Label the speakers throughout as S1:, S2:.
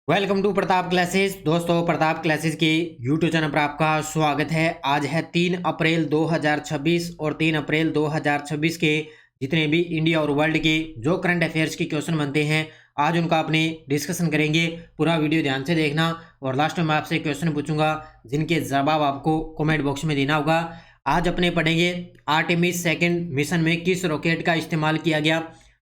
S1: Welcome to Pratap classes. दोस्तों, Pratap classes के YouTube channel पर आपका स्वागत है। आज है 3 अप्रैल 2026 और 3 अप्रैल 2026 के जितने भी इंडिया और वर्ल्ड के जो करंट अफेयर्स के क्वेश्चन बनते हैं, आज उनका अपने डिस्कशन करेंगे। पूरा वीडियो ध्यान से देखना और लास्ट में मैं आपसे क्वेश्चन पूछूंगा जिनके जवाब आपको कमेंट बॉक्स में देना होगा। आज अपने पढ़ेंगे आर्टेमिस सेकेंड मिशन में किस रॉकेट का इस्तेमाल किया गया।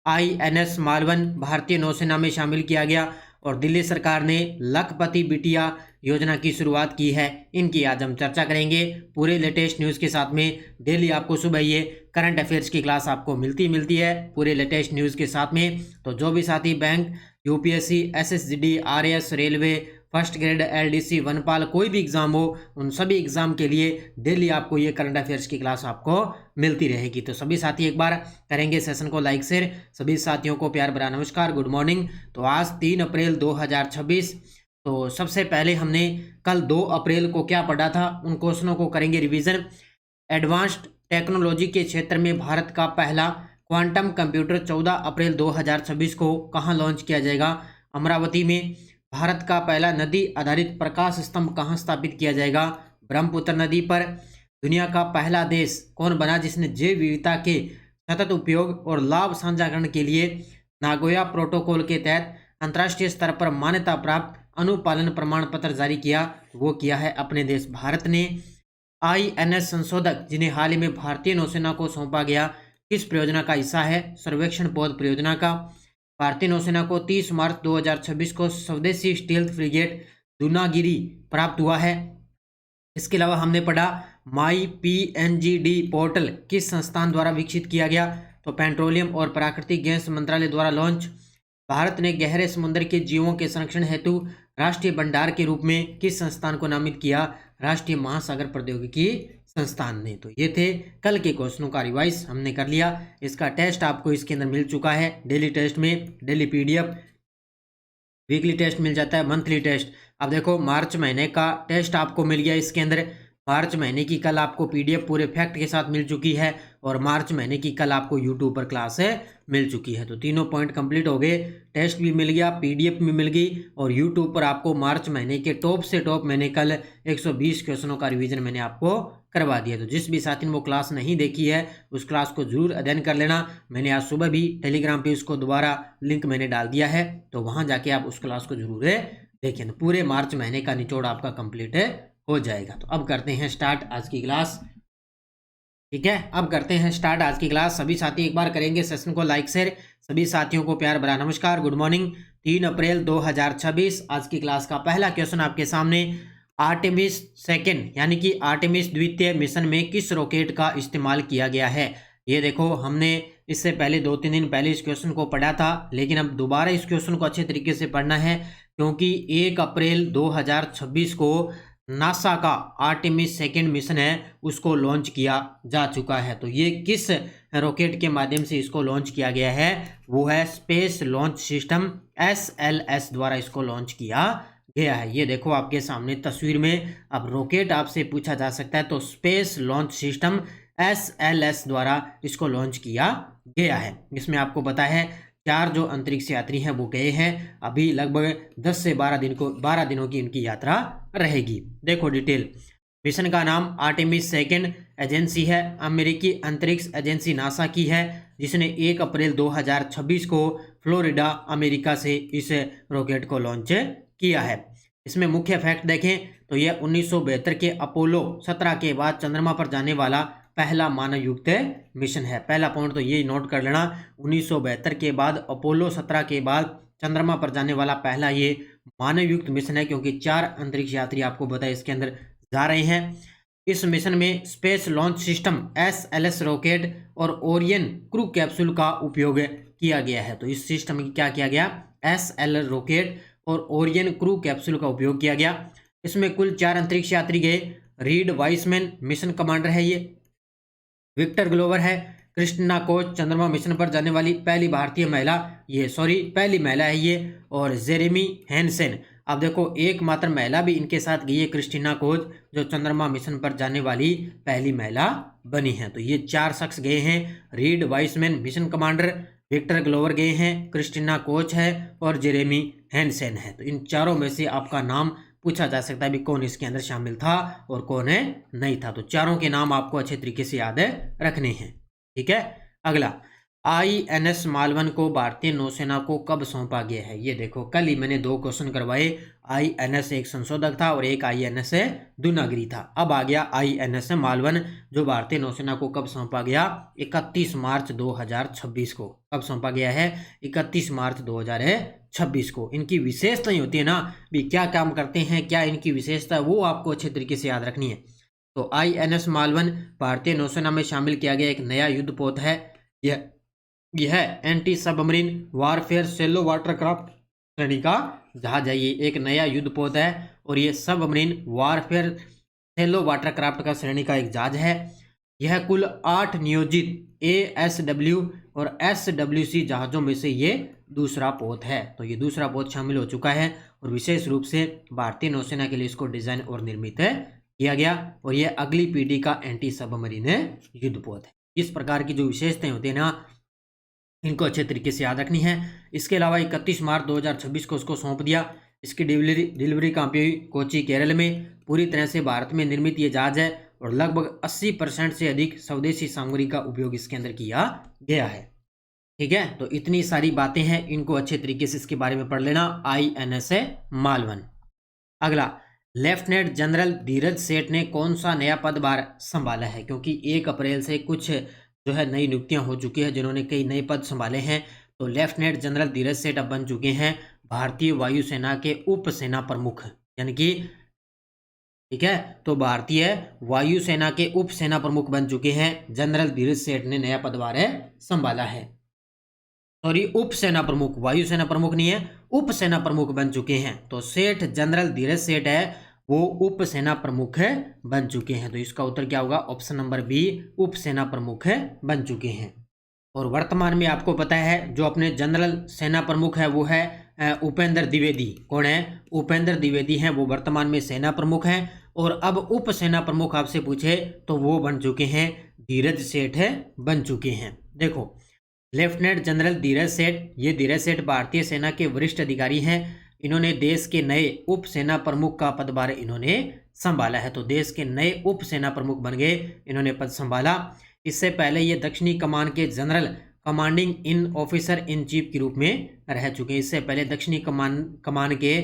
S1: INS मालवन भारतीय नौसेना में शामिल किया गया और दिल्ली सरकार ने लखपति बिटिया योजना की शुरुआत की है। इनकी आज हम चर्चा करेंगे पूरे लेटेस्ट न्यूज़ के साथ में। डेली आपको सुबह ये करंट अफेयर्स की क्लास आपको मिलती है पूरे लेटेस्ट न्यूज़ के साथ में। तो जो भी साथी bank, UPSC, SSGD, RAS, railway, first grade, LDC, वनपाल, कोई भी एग्जाम हो, उन सभी एग्जाम के लिए डेली आपको ये करंट अफेयर्स की क्लास आपको मिलती रहेगी। तो सभी साथी एक बार करेंगे सेशन को लाइक शेयर। सभी साथियों को प्यार भरा नमस्कार, गुड मॉर्निंग। तो आज 3 अप्रैल 2026। तो सबसे पहले हमने कल 2 अप्रैल को क्या पढ़ा था, उन क्वेश्चनों को करेंगे रिवीजन। एडवांस्ड टेक्नोलॉजी के क्षेत्र में भारत का पहला क्वांटम कंप्यूटर 14 अप्रैल 2026 को कहाँ लॉन्च किया जाएगा। अमरावती में। भारत का पहला नदी आधारित प्रकाश स्तंभ कहाँ स्थापित किया जाएगा। ब्रह्मपुत्र नदी पर। दुनिया का पहला देश कौन बना जिसने जैव विविधता के सतत उपयोग और लाभ साझाकरण के लिए नागोया प्रोटोकॉल के तहत अंतर्राष्ट्रीय स्तर पर मान्यता प्राप्त अनुपालन प्रमाण पत्र जारी किया। वो किया है अपने देश भारत ने। INS संशोधक जिन्हें हाल ही में भारतीय नौसेना को सौंपा गया, किस परियोजना का हिस्सा है। सर्वेक्षण पौध परियोजना का। भारतीय नौसेना को 30 मार्च 2026 को स्वदेशी स्टील्थ फ्रिगेट दूनागिरी प्राप्त हुआ है। इसके अलावा हमने पढ़ा माई PNGD पोर्टल किस संस्थान द्वारा विकसित किया गया। तो पेट्रोलियम और प्राकृतिक गैस मंत्रालय द्वारा लॉन्च। भारत ने गहरे समुद्र के जीवों के संरक्षण हेतु राष्ट्रीय भंडार के रूप में किस संस्थान को नामित किया। राष्ट्रीय महासागर प्रौद्योगिकी संस्थान ने। तो ये थे कल के क्वेश्चनों का रिवाइज हमने कर लिया। इसका टेस्ट आपको इसके अंदर मिल चुका है। डेली टेस्ट में डेली PDF, वीकली टेस्ट मिल जाता है, मंथली टेस्ट। अब देखो मार्च महीने का टेस्ट आपको मिल गया। इसके अंदर मार्च महीने की कल आपको PDF पूरे फैक्ट के साथ मिल चुकी है और मार्च महीने की कल आपको YouTube पर क्लास मिल चुकी है। तो तीनों पॉइंट कंप्लीट हो गए। टेस्ट भी मिल गया, PDF भी मिल गई और YouTube पर आपको मार्च महीने के टॉप से टॉप मैंने कल 120 क्वेश्चनों का रिवीजन मैंने आपको करवा दिया। तो जिस भी साथी ने वो क्लास नहीं देखी है उस क्लास को जरूर अध्ययन कर लेना। मैंने आज सुबह भी टेलीग्राम पे उसको दोबारा लिंक मैंने डाल दिया है, तो वहाँ जाके आप उस क्लास को जरूर देखें। पूरे मार्च महीने का निचोड़ आपका कंप्लीट हो जाएगा। तो अब करते हैं स्टार्ट आज की क्लास। ठीक है, अब करते हैं स्टार्ट आज की क्लास। सभी साथी एक बार करेंगे सेशन को लाइक शेयर। सभी साथियों को प्यार भरा नमस्कार, गुड मॉर्निंग। 3 अप्रैल 2026 आज की क्लास का पहला क्वेश्चन आपके सामने। आर्टेमिस सेकेंड यानी कि आर्टेमिस द्वितीय मिशन में किस रॉकेट का इस्तेमाल किया गया है। ये देखो हमने इससे पहले 2-3 दिन पहले इस क्वेश्चन को पढ़ा था, लेकिन अब दोबारा इस क्वेश्चन को अच्छे तरीके से पढ़ना है क्योंकि 1 अप्रैल 2026 को नासा का आर्टेमिस सेकेंड मिशन है उसको लॉन्च किया जा चुका है। तो ये किस रॉकेट के माध्यम से इसको लॉन्च किया गया है, वो है स्पेस लॉन्च सिस्टम SLS द्वारा इसको लॉन्च किया गया है। ये देखो आपके सामने तस्वीर में। अब रॉकेट आपसे पूछा जा सकता है तो स्पेस लॉन्च सिस्टम SLS द्वारा इसको लॉन्च किया गया है। इसमें आपको पता है 4 जो अंतरिक्ष यात्री हैं वो गए हैं। अभी लगभग 10 से 12 दिनों की इनकी यात्रा रहेगी। देखो डिटेल। मिशन का नाम आर्टेमिस सेकेंड एजेंसी है, अमेरिकी अंतरिक्ष एजेंसी नासा की है, जिसने 1 अप्रैल 2026 को फ्लोरिडा अमेरिका से इस रॉकेट को लॉन्च किया है। इसमें मुख्य फैक्ट देखें तो यह 1972 के अपोलो 17 के बाद चंद्रमा पर जाने वाला पहला मानव युक्त मिशन है। पहला पॉइंट तो ये नोट कर लेना, 1972 के बाद अपोलो 17 के बाद चंद्रमा पर जाने वाला पहला ये मानव युक्त मिशन है, क्योंकि 4 अंतरिक्ष यात्री आपको बताया इसके अंदर जा रहे हैं। इस मिशन में space launch system SLS rocket और ओरियन क्रू कैप्सूल का उपयोग किया गया है। तो इस सिस्टम में क्या किया गया, SLS रॉकेट और ओरियन क्रू कैप्सूल का उपयोग किया गया। इसमें कुल 4 अंतरिक्ष यात्री गए। रीड वाइसमैन मिशन कमांडर है ये, विक्टर ग्लोवर है, क्रिस्टिना कोच चंद्रमा मिशन पर जाने वाली पहली महिला है ये, और जेरेमी हैंसेन। अब देखो एकमात्र महिला भी इनके साथ गई है, क्रिस्टिना कोच, जो चंद्रमा मिशन पर जाने वाली पहली महिला बनी है। तो ये 4 शख्स गए हैं। Reid Wiseman mission commander, Victor Glover गए हैं, क्रिस्टिना कोच है और जेरेमी हैंसेन है। तो इन चारों में से आपका नाम पूछा जा सकता है भी कौन इसके अंदर शामिल था और कौन है नहीं था। तो चारों के नाम आपको अच्छे तरीके से याद रखने हैं। ठीक है, अगला, INS मालवन को भारतीय नौसेना को कब सौंपा गया है? ये देखो, कल ही मैंने 2 क्वेश्चन करवाए। INS एक संशोधक था और एक INS दुनागरी था। अब आ गया INS मालवन, जो भारतीय नौसेना को कब सौंपा गया? 31 मार्च 2026 को। कब सौंपा गया है? 31 मार्च 2026 को। इनकी विशेषताएं होती है ना भी, क्या काम करते हैं, क्या इनकी विशेषता, वो आपको अच्छे तरीके से याद रखनी है। तो INS मालवन भारतीय नौसेना में शामिल किया गया एक नया युद्धपोत है। यह एंटी सबमरीन वारफेयर सेलो वाटरक्राफ्ट श्रेणी का जहाज है। ये एक नया युद्धपोत है और ये सबमरीन वारफेयर सेलो वाटरक्राफ्ट का श्रेणी का एक जहाज है। यह कुल 8 नियोजित ASW और SWC जहाज़ों में से ये दूसरा पोत है। तो ये दूसरा पोत शामिल हो चुका है और विशेष रूप से भारतीय नौसेना के लिए इसको डिजाइन और निर्मित किया गया और यह अगली पीढ़ी का एंटी सबमरीन युद्धपोत है। इस प्रकार की जो विशेषताएं होती है ना, इनको अच्छे तरीके से याद रखनी है। इसके अलावा 31 मार्च 2026 को उसको सौंप दिया। इसकी डिलीवरी कहाँ पे हुई? कोची, केरल में। पूरी तरह से भारत में निर्मित ये जहाज है और लगभग 80% से अधिक स्वदेशी सामग्री का उपयोग इसके अंदर किया गया है। ठीक है, तो इतनी सारी बातें हैं, इनको अच्छे तरीके से इसके बारे में पढ़ लेना। INS मालवन। अगला, लेफ्टिनेंट जनरल धीरज सेठ ने कौन सा नया पदभार संभाला है? क्योंकि 1 अप्रैल से कुछ जो है नई नियुक्तियां हो चुकी है, जिन्होंने कई नए पद संभाले हैं। तो लेफ्टिनेंट जनरल धीरज सेठ अब बन चुके हैं भारतीय वायुसेना के उप सेना प्रमुख, यानी कि ठीक है, तो भारतीय वायुसेना के उप सेना प्रमुख बन चुके हैं। जनरल धीरज सेठ ने नया पदभार संभाला है। सॉरी, उप सेना प्रमुख, वायुसेना प्रमुख नहीं है, उप सेना प्रमुख बन चुके हैं। तो सेठ जनरल धीरज सेठ है वो उप सेना प्रमुख बन चुके हैं। तो इसका उत्तर क्या होगा? ऑप्शन नंबर बी, उप सेना प्रमुख बन चुके हैं। और वर्तमान में आपको पता है जो अपने जनरल सेना प्रमुख है वो है उपेंद्र द्विवेदी। कौन है? उपेंद्र द्विवेदी हैं, वो वर्तमान में सेना प्रमुख हैं। और अब उप सेना प्रमुख आपसे पूछे तो वो बन चुके हैं धीरज सेठ बन चुके हैं। देखो, लेफ्टिनेंट जनरल धीरज सेठ, ये धीरज सेठ भारतीय सेना के वरिष्ठ अधिकारी हैं। इन्होंने देश के नए उप सेना प्रमुख का पदभार इन्होंने संभाला है। तो देश के नए उप सेना प्रमुख बन गए, इन्होंने पद संभाला। इससे पहले ये दक्षिणी कमान के general commanding in officer in chief के रूप में रह चुके हैं। इससे पहले दक्षिणी कमान के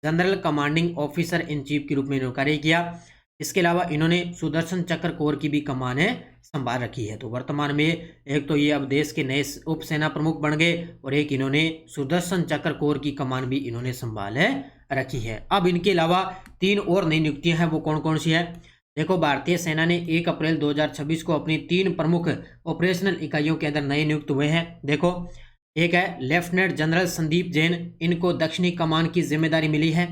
S1: general commanding officer in chief के रूप में इन्होंने कार्य किया। इसके अलावा इन्होंने सुदर्शन चक्र कोर की भी कमान संभाल रखी है। तो वर्तमान में एक तो ये अब देश के नए उप सेना प्रमुख बन गए और एक इन्होंने सुदर्शन चक्र कोर की कमान भी इन्होंने संभाल रखी है। अब इनके अलावा 3 और नई नियुक्तियां हैं, वो कौन कौन सी है? देखो, भारतीय सेना ने 1 अप्रैल 2026 को अपनी 3 प्रमुख ऑपरेशनल इकाइयों के अंदर नए नियुक्त हुए हैं। देखो, एक है लेफ्टिनेंट जनरल संदीप जैन, इनको दक्षिणी कमान की जिम्मेदारी मिली है।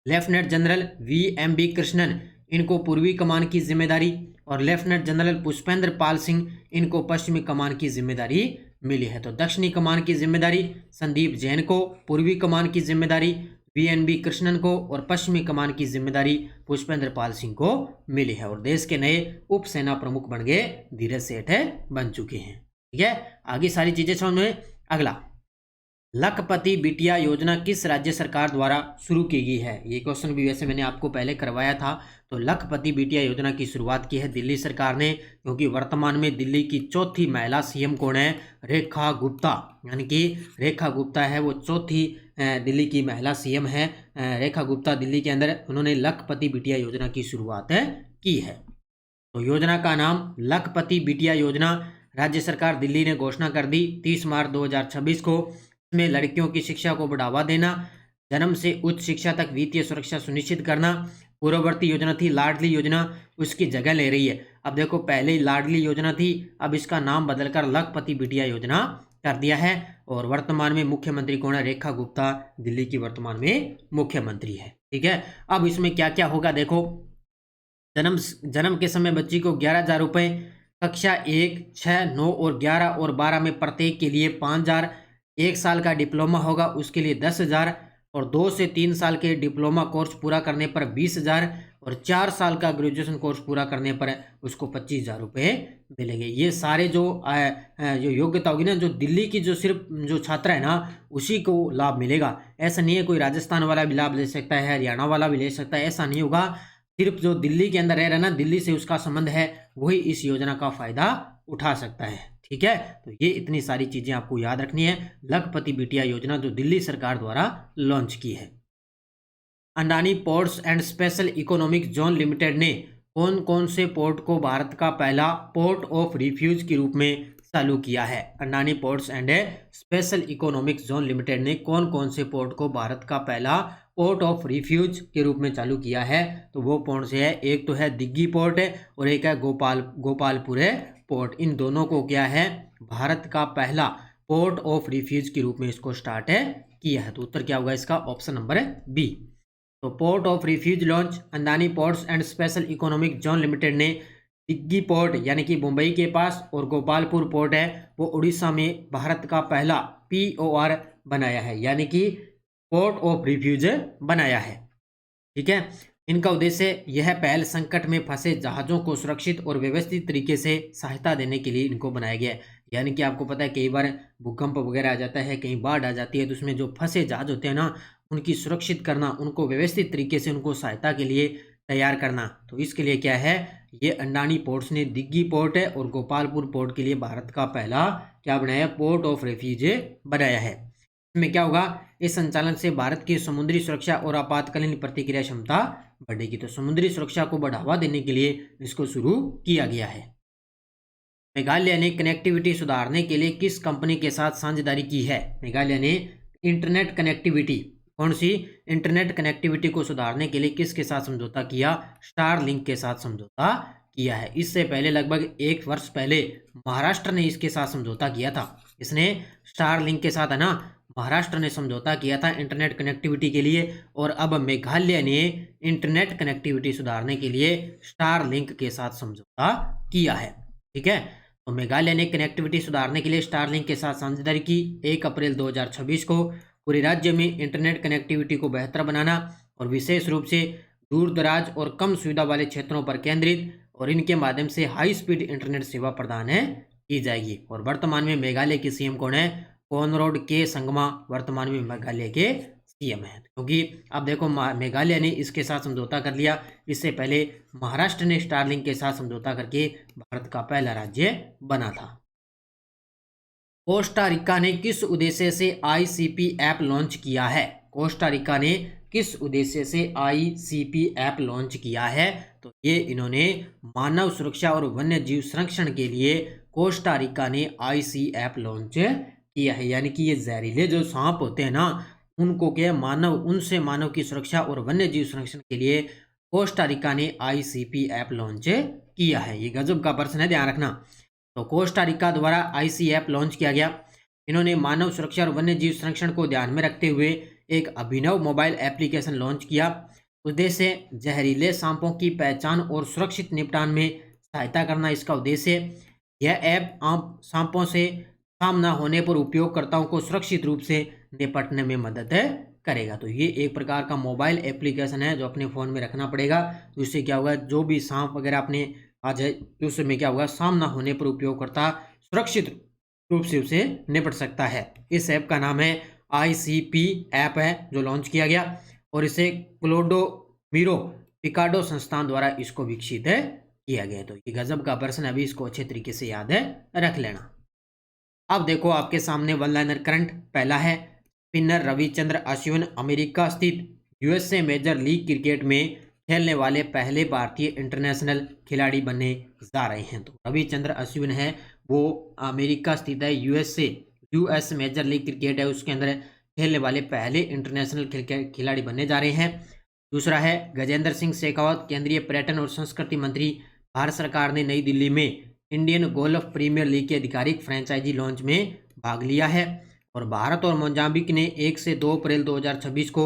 S1: लेफ्टिनेंट जनरल VMB कृष्णन, इनको पूर्वी कमान की जिम्मेदारी। और लेफ्टिनेंट जनरल पुष्पेंद्र पाल सिंह, इनको पश्चिमी कमान की जिम्मेदारी मिली है। तो दक्षिणी कमान की जिम्मेदारी संदीप जैन को, पूर्वी कमान की जिम्मेदारी VNB कृष्णन को और पश्चिमी कमान की जिम्मेदारी पुष्पेंद्र पाल सिंह को मिली है। और देश के नए उप सेना प्रमुख बन गए धीरज सेठ बन चुके हैं। ठीक है, आगे सारी चीजें समझ में। अगला, लखपति बिटिया योजना किस राज्य सरकार द्वारा शुरू की गई है? ये क्वेश्चन भी वैसे मैंने आपको पहले करवाया था। तो लखपति बिटिया योजना की शुरुआत की है दिल्ली सरकार ने, क्योंकि वर्तमान में दिल्ली की चौथी महिला CM कौन है? रेखा गुप्ता, यानी कि रेखा गुप्ता है वो चौथी दिल्ली की महिला CM है। रेखा गुप्ता दिल्ली के अंदर उन्होंने लखपति बिटिया योजना की शुरुआत की है। तो योजना का नाम लखपति बिटिया योजना, राज्य सरकार दिल्ली ने घोषणा कर दी 30 मार्च 2026 को। में लड़कियों की शिक्षा को बढ़ावा देना, जन्म से उच्च शिक्षा तक वित्तीय सुरक्षा सुनिश्चित करना। पूर्ववर्ती योजना थी लाडली योजना, उसकी जगह ले रही है। अब देखो, पहले लाडली योजना थी, अब इसका नाम बदलकर लखपति बिटिया योजना कर दिया है। और वर्तमान में मुख्यमंत्री कौन है? रेखा गुप्ता दिल्ली की वर्तमान में मुख्यमंत्री है। ठीक है, अब इसमें क्या क्या होगा देखो, जन्म के समय बच्ची को 11,000 रुपये, कक्षा 1, 6, 9 और 11 और 12 में प्रत्येक के लिए 5,000। 1 साल का डिप्लोमा होगा उसके लिए 10,000 और 2 से 3 साल के डिप्लोमा कोर्स पूरा करने पर 20,000 और 4 साल का ग्रेजुएशन कोर्स पूरा करने पर उसको 25,000 रुपये मिलेंगे। ये सारे जो योग्यता होगी ना, जो दिल्ली की जो सिर्फ जो छात्र है ना उसी को लाभ मिलेगा। ऐसा नहीं है कोई राजस्थान वाला भी लाभ ले सकता है, हरियाणा वाला भी ले सकता है, ऐसा नहीं होगा। सिर्फ जो दिल्ली के अंदर रह रहा है ना, दिल्ली से उसका संबंध है, वही इस योजना का फायदा उठा सकता है। ठीक है, तो ये इतनी सारी चीजें आपको याद रखनी है। लखपति बिटिया योजना जो दिल्ली सरकार द्वारा लॉन्च की है। Adani ports and special economic zone limited ने कौन कौन से पोर्ट को भारत का पहला पोर्ट ऑफ रिफ्यूज के रूप में चालू किया है? Adani ports and special economic zone limited ने कौन कौन से पोर्ट को भारत का पहला पोर्ट ऑफ रिफ्यूज के रूप में चालू किया है? तो वो कौन से है? एक तो है दिग्गी पोर्ट है और एक है गोपालपुर पोर्ट। इन दोनों को क्या है, भारत का पहला पोर्ट ऑफ रिफ्यूज के रूप में इसको स्टार्ट किया है। तो उत्तर क्या होगा इसका? Option number B. तो port of refuge launch Adani ports and special economic zone limited ने दिग्गी पोर्ट यानी कि मुंबई के पास और गोपालपुर पोर्ट है वो उड़ीसा में भारत का पहला POR बनाया है, यानी कि पोर्ट ऑफ रिफ्यूज बनाया है। ठीक है, इनका उद्देश्य यह पहल संकट में फंसे जहाज़ों को सुरक्षित और व्यवस्थित तरीके से सहायता देने के लिए इनको बनाया गया है। यानी कि आपको पता है कई बार भूकंप वगैरह आ जाता है, कहीं बाढ़ आ जाती है, तो उसमें जो फंसे जहाज होते हैं ना उनकी सुरक्षित करना, उनको व्यवस्थित तरीके से उनको सहायता के लिए तैयार करना। तो इसके लिए क्या है, ये अडानी पोर्ट्स ने दिग्गी पोर्ट है और गोपालपुर पोर्ट के लिए भारत का पहला क्या बनाया? पोर्ट ऑफ रेफ्यूज बनाया है। इसमें क्या होगा, इस संचालन से भारत की समुद्री सुरक्षा और आपातकालीन प्रतिक्रिया क्षमता बढ़ेगी। तो समुद्री सुरक्षा को बढ़ावा देने के लिए इसको शुरू किया गया है। मेघालय ने कनेक्टिविटी सुधारने के लिए किस कंपनी के साथ साझेदारी की है? मेघालय ने इंटरनेट कनेक्टिविटी, कौन सी? इंटरनेट कनेक्टिविटी को सुधारने के लिए किसके साथ समझौता किया? स्टारलिंक के साथ समझौता किया है। इससे पहले लगभग 1 वर्ष पहले महाराष्ट्र ने इसके साथ समझौता किया था। इसने स्टारलिंक के साथ है ना, महाराष्ट्र ने समझौता किया था इंटरनेट कनेक्टिविटी के लिए, और अब मेघालय ने इंटरनेट कनेक्टिविटी सुधारने के लिए स्टारलिंक के साथ समझौता किया है। ठीक है, तो मेघालय ने कनेक्टिविटी सुधारने के लिए स्टारलिंक के साथ साझेदारी की। 1 अप्रैल 2026 को पूरे राज्य में इंटरनेट कनेक्टिविटी को बेहतर बनाना और विशेष रूप से दूर दराज और कम सुविधा वाले क्षेत्रों पर केंद्रित, और इनके माध्यम से हाई स्पीड इंटरनेट सेवा प्रदान की जाएगी। और वर्तमान में मेघालय के CM कौन है? कॉनरैड के संगमा वर्तमान में मेघालय के CM है। क्योंकि अब देखो मेघालय ने इसके साथ समझौता कर लिया, इससे पहले महाराष्ट्र ने स्टारलिंक के साथ समझौता करके भारत का पहला राज्य बना था। कोस्टा रिका ने किस उद्देश्य से ICP ऐप लॉन्च किया है? कोस्टा रिका ने किस उद्देश्य से ICP ऐप लॉन्च किया है? तो ये इन्होंने मानव सुरक्षा और वन्य जीव संरक्षण के लिए कोस्टा रिका ने IC ऐप लॉन्च किया है। यानी कि ये जहरीले जो सांप होते हैं ना उनको क्या उनसे मानव की सुरक्षा और वन्य जीव संरक्षण के लिए कोस्टा रिका ने ICP ऐप लॉन्च किया है। ये गजब का प्रश्न है, ध्यान रखना। तो कोस्टा रिका द्वारा IC ऐप लॉन्च किया गया। इन्होंने मानव सुरक्षा और वन्य जीव संरक्षण को ध्यान में रखते हुए एक अभिनव मोबाइल एप्लीकेशन लॉन्च किया। उद्देश्य जहरीले सांपों की पहचान और सुरक्षित निपटान में सहायता करना इसका उद्देश्य। यह ऐप आम सांपों से सामना होने पर उपयोगकर्ताओं को सुरक्षित रूप से निपटने में मदद करेगा। तो ये एक प्रकार का मोबाइल एप्लीकेशन है जो अपने फ़ोन में रखना पड़ेगा। तो इससे क्या होगा, जो भी सांप वगैरह अपने आ जाए तो उसमें क्या होगा, सामना होने पर उपयोगकर्ता सुरक्षित रूप से उसे निपट सकता है। इस ऐप का नाम है ICP ऐप है जो लॉन्च किया गया, और इसे क्लोडोमिरो पिकाडो संस्थान द्वारा इसको विकसित किया गया। तो ये गजब का प्रश्न, अभी इसको अच्छे तरीके से याद रख लेना। अब देखो आपके सामने वन लाइनर करंट पहला है, स्पिनर रविचंद्र अश्विन अमेरिका स्थित USA मेजर लीग क्रिकेट में खेलने वाले पहले भारतीय इंटरनेशनल खिलाड़ी बनने जा रहे हैं। तो रविचंद्र अश्विन है वो अमेरिका स्थित है, US मेजर लीग क्रिकेट है उसके अंदर खेलने वाले पहले इंटरनेशनल खिलाड़ी बनने जा रहे हैं। दूसरा है गजेंद्र सिंह शेखावत, केंद्रीय पर्यटन और संस्कृति मंत्री। भारत सरकार ने नई दिल्ली में इंडियन गोल्फ प्रीमियर लीग के आधिकारिक फ्रेंचाइजी लॉन्च में भाग लिया है। और भारत और मोजाम्बिक ने 1 से 2 अप्रैल 2026 को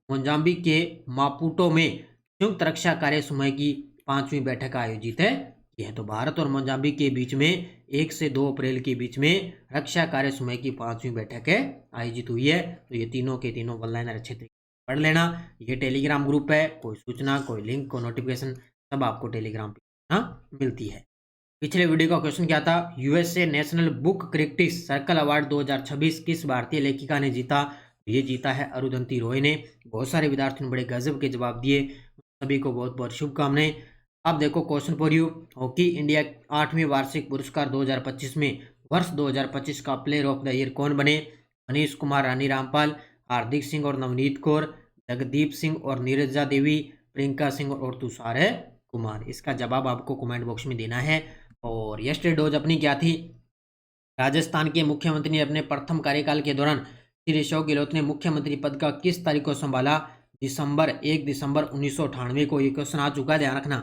S1: मोजाम्बिक के मापुटो में संयुक्त रक्षा कार्य समूह की 5वीं बैठक आयोजित की है। तो भारत और मोजाम्बिक के बीच में 1 से 2 अप्रैल के बीच में रक्षा कार्य समूह की 5वीं बैठक आयोजित हुई है। तो ये तीनों के तीनों वन लाइनर अच्छे तरीके पढ़ लेना। ये टेलीग्राम ग्रुप है, कोई सूचना, कोई लिंक, कोई नोटिफिकेशन सब आपको टेलीग्राम पे मिलती है। पिछले वीडियो का क्वेश्चन क्या था, USA national book critics circle award 2026 किस भारतीय लेखिका ने जीता? ये जीता है अरुंधति रॉय ने। बहुत सारे विद्यार्थियों ने बड़े गजब के जवाब दिए, सभी को बहुत बहुत शुभकामनाएं। अब देखो question for you, hockey India 8वीं वार्षिक पुरस्कार 2025 में वर्ष 2025 का प्लेयर ऑफ द ईयर कौन बने? मनीष कुमार, रानी रामपाल, हार्दिक सिंह और नवनीत कौर, जगदीप सिंह और नीरजा देवी, प्रियंका सिंह और तुषार कुमार। इसका जवाब आपको कमेंट बॉक्स में देना है। और यस्टरडे डोज अपनी क्या थी? राजस्थान के मुख्यमंत्री ने अपने प्रथम कार्यकाल के दौरान श्री अशोक गहलोत ने मुख्यमंत्री पद का किस तारीख को संभाला? 1 दिसंबर 1998 को। ये क्वेश्चन आ चुका है, ध्यान रखना।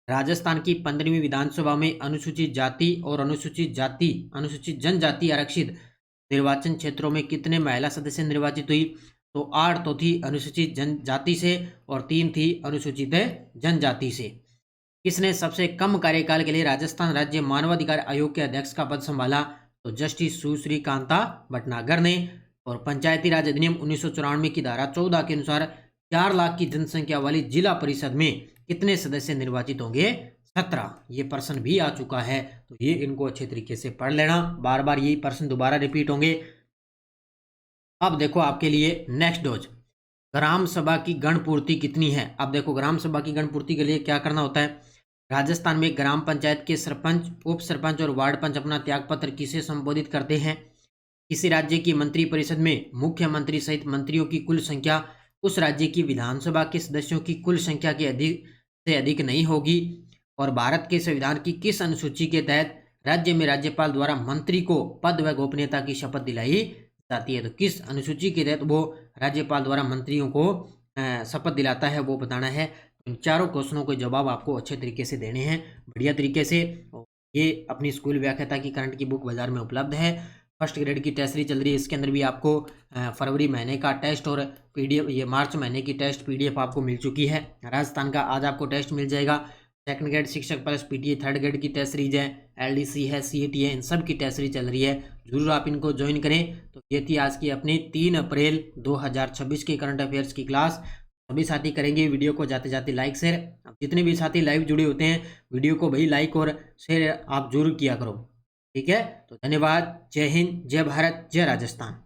S1: राजस्थान की 15वीं विधानसभा में अनुसूचित जाति और अनुसूचित जनजाति आरक्षित निर्वाचन क्षेत्रों में कितने महिला सदस्य निर्वाचित हुई? तो 8 तो थी अनुसूचित जनजाति से और 3 थी अनुसूचित जनजाति से। किसने सबसे कम कार्यकाल के लिए राजस्थान राज्य मानवाधिकार आयोग के अध्यक्ष का पद संभाला? तो जस्टिस सुश्री कांता भटनागर ने। और पंचायती राज अधिनियम 1994 की धारा 14 के अनुसार 4 लाख की जनसंख्या वाली जिला परिषद में कितने सदस्य निर्वाचित होंगे? 17। ये प्रश्न भी आ चुका है, तो ये इनको अच्छे तरीके से पढ़ लेना, बार बार यही प्रश्न दोबारा रिपीट होंगे। अब देखो आपके लिए नेक्स्ट डोज, ग्राम सभा की गणपूर्ति कितनी है? अब देखो ग्राम सभा की गणपूर्ति के लिए क्या करना होता है? राजस्थान में ग्राम पंचायत के सरपंच, उप सरपंच और वार्ड पंच अपना त्यागपत्र किसे संबोधित करते हैं? किसी राज्य की मंत्रिपरिषद में मुख्यमंत्री सहित मंत्रियों की कुल संख्या उस राज्य की विधानसभा के सदस्यों की कुल संख्या के अधिक नहीं होगी। और भारत के संविधान की किस अनुसूची के तहत राज्य में राज्यपाल द्वारा मंत्री को पद व गोपनीयता की शपथ दिलाई जाती है? तो किस अनुसूची के तहत वो राज्यपाल द्वारा मंत्रियों को शपथ दिलाता है, वो बताना है। इन चारों क्वेश्चनों के जवाब आपको अच्छे तरीके से देने हैं, बढ़िया तरीके से। ये अपनी स्कूल व्याख्याता की करंट की बुक बाजार में उपलब्ध है। फर्स्ट ग्रेड की टेस्ट सीरीज चल रही है, इसके अंदर भी आपको फरवरी महीने का टेस्ट और पीडीएफ, ये मार्च महीने की टेस्ट पीडीएफ आपको मिल चुकी है। राजस्थान का आज आपको टेस्ट मिल जाएगा। सेकंड ग्रेड शिक्षक प्लस पीटीए, थर्ड ग्रेड की टेस्ट सीरीज है, एलडीसी है, सीईटी है, इन सब की टेस्ट सीरीज चल रही है, जरूर आप इनको ज्वाइन करें। तो ये थी आज की अपनी 3 अप्रैल 2026 की करंट अफेयर्स की क्लास। सभी साथी करेंगे वीडियो को जाते जाते लाइक शेयर। जितने भी साथी लाइव जुड़े होते हैं वीडियो को भाई लाइक और शेयर आप जरूर किया करो, ठीक है? तो धन्यवाद। जय हिंद, जय भारत, जय राजस्थान।